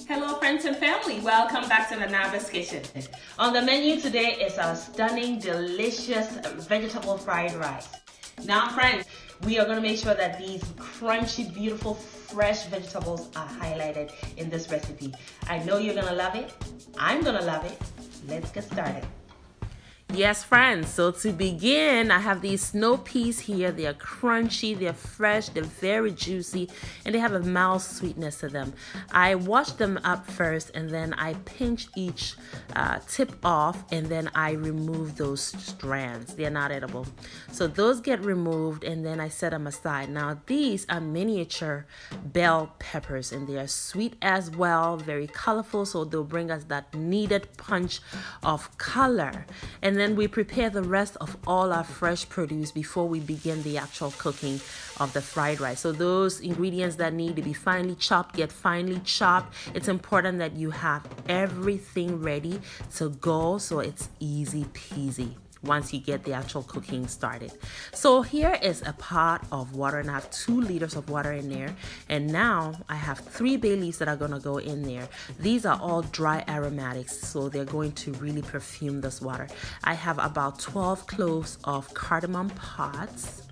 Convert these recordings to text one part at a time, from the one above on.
Hello friends and family, welcome back to Nanaaba's kitchen. On the menu today is our stunning, delicious vegetable fried rice. Now friends, we are going to make sure that these crunchy, beautiful, fresh vegetables are highlighted in this recipe. I know you're going to love it. I'm going to love it. Let's get started. Yes friends, so to begin, I have these snow peas here. They are crunchy, they're fresh, they're very juicy, and they have a mild sweetness to them. I wash them up first and then I pinch each tip off and then I remove those strands. They're not edible. So those get removed and then I set them aside. Now these are miniature bell peppers and they are sweet as well, very colorful, so they'll bring us that needed punch of color. And then we prepare the rest of all our fresh produce before we begin the actual cooking of the fried rice. So those ingredients that need to be finely chopped get finely chopped. It's important that you have everything ready to go so it's easy peasy once you get the actual cooking started. So here is a pot of water and I have 2 liters of water in there. And now I have 3 bay leaves that are gonna go in there. These are all dry aromatics, so they're going to really perfume this water. I have about 12 cloves of cardamom pods.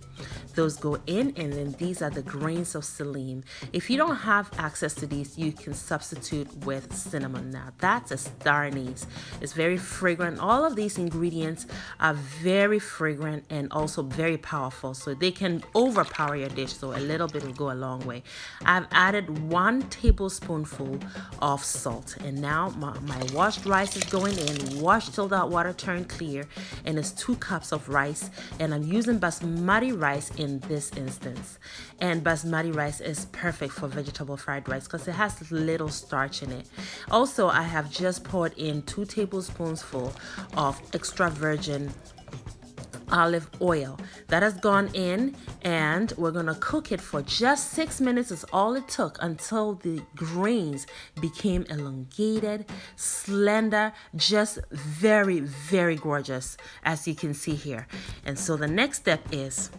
Those go in, and then these are the grains of selim. If you don't have access to these, you can substitute with cinnamon. Now that's a star anise. It's very fragrant. All of these ingredients are very fragrant and also very powerful, so they can overpower your dish, so a little bit will go a long way. I've added 1 tablespoonful of salt, and now my washed rice is going in, washed till that water turned clear, and it's 2 cups of rice, and I'm using basmati rice in this instance. And basmati rice is perfect for vegetable fried rice because it has little starch in it. Also, I have just poured in 2 tablespoons full of extra virgin olive oil that has gone in, and we're gonna cook it for just 6 minutes is all it took until the grains became elongated, slender, just very, very gorgeous, as you can see here. And so the next step is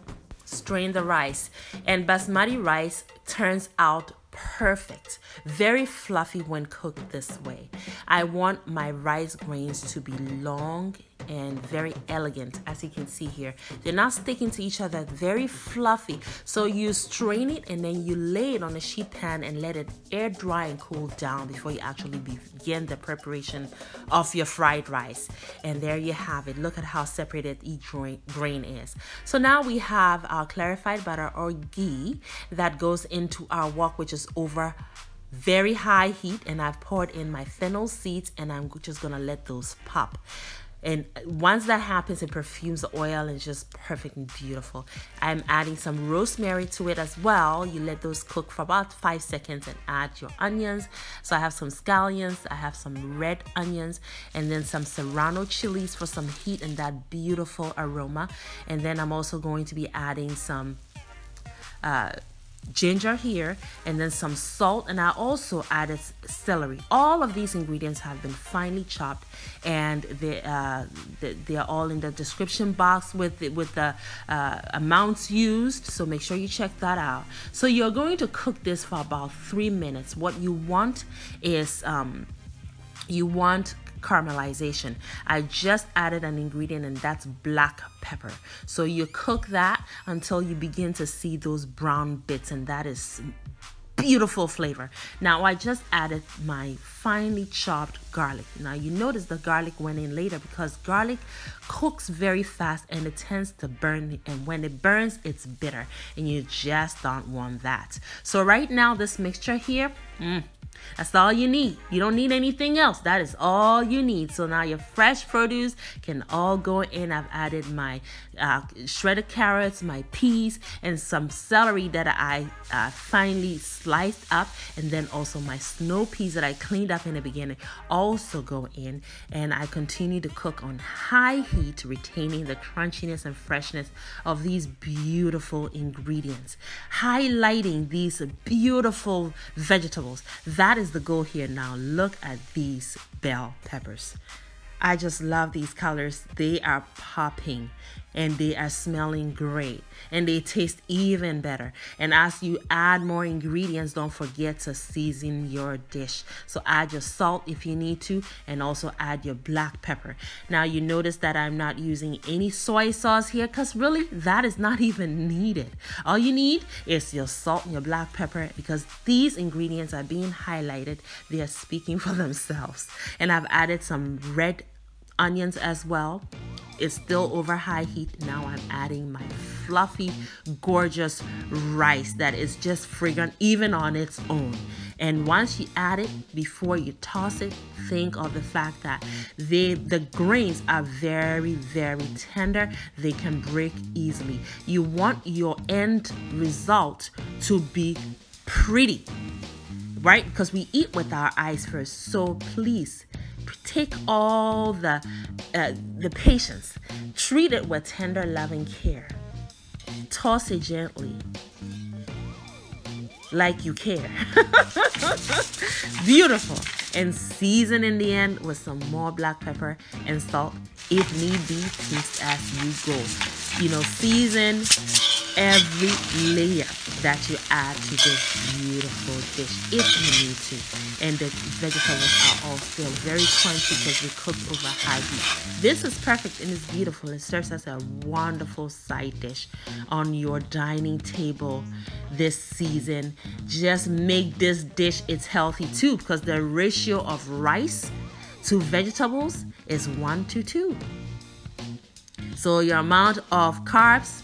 strain the rice, and basmati rice turns out perfect, very fluffy when cooked this way. I want my rice grains to be long and very elegant, as you can see here. They're not sticking to each other, very fluffy. So you strain it and then you lay it on a sheet pan and let it air dry and cool down before you actually begin the preparation of your fried rice. And there you have it. Look at how separated each grain is. So now we have our clarified butter or ghee that goes into our wok, which is over very high heat, and I've poured in my fennel seeds and I'm just gonna let those pop. And once that happens, it perfumes the oil and it's just perfect and beautiful. I'm adding some rosemary to it as well. You let those cook for about 5 seconds and add your onions. So I have some scallions, I have some red onions, and then some serrano chilies for some heat and that beautiful aroma. And then I'm also going to be adding some ginger here, and then some salt, and I also added celery. All of these ingredients have been finely chopped, and they are all in the description box with the amounts used, so make sure you check that out. So you're going to cook this for about 3 minutes. What you want is caramelization. I just added an ingredient, and that's black pepper. So you cook that until you begin to see those brown bits, and that is beautiful flavor. Now I just added my finely chopped garlic. Now you notice the garlic went in later because garlic cooks very fast and it tends to burn, and when it burns it's bitter and you just don't want that. So right now this mixture here, that's all you need. You don't need anything else. That is all you need. So now your fresh produce can all go in. I've added my shredded carrots, my peas, and some celery that I finely sliced up, and then also my snow peas that I cleaned up in the beginning also go in, and I continue to cook on high heat, retaining the crunchiness and freshness of these beautiful ingredients, highlighting these beautiful vegetables. That is the goal here. Now look at these bell peppers. I just love these colors. They are popping. and they are smelling great and they taste even better. And as you add more ingredients, don't forget to season your dish. So add your salt if you need to, and also add your black pepper. Now you notice that I'm not using any soy sauce here, because really that is not even needed. All you need is your salt and your black pepper, because these ingredients are being highlighted. They are speaking for themselves. And I've added some red onions as well. It's still over high heat. Now I'm adding my fluffy, gorgeous rice that is just fragrant even on its own. And once you add it, before you toss it, think of the fact that the grains are very, very tender. They can break easily. You want your end result to be pretty, right? Because we eat with our eyes first. So please take all the patience. Treat it with tender, loving care. Toss it gently, like you care. Beautiful. And season in the end with some more black pepper and salt. If need be, taste as you go. You know, season every layer that you add to this beautiful dish if you need to. And the vegetables are all still very crunchy because we cooked over high heat. This is perfect and it's beautiful. It serves as a wonderful side dish on your dining table this season. Just make this dish, it's healthy too, because the ratio of rice to vegetables is 1:2. So your amount of carbs,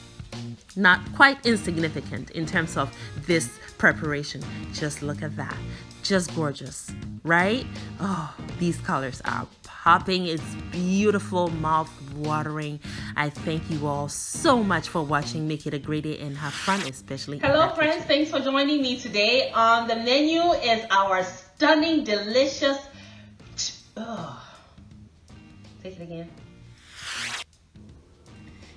not quite insignificant in terms of this preparation. Just look at that. Just gorgeous, right? Oh, these colors are popping. It's beautiful, mouth-watering. I thank you all so much for watching. Make it a great day and have fun, especially. Hello, friends. Thanks for joining me today. On the menu is our stunning, delicious... Take it again.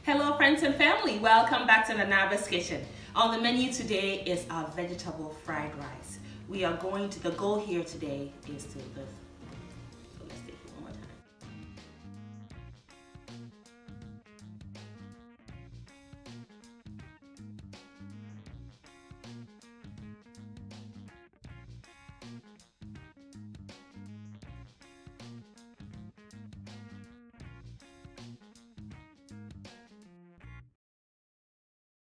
Hello, friends and family. Welcome back to Nanaaba's Kitchen. On the menu today is our vegetable fried rice. We are going to, the goal here today is to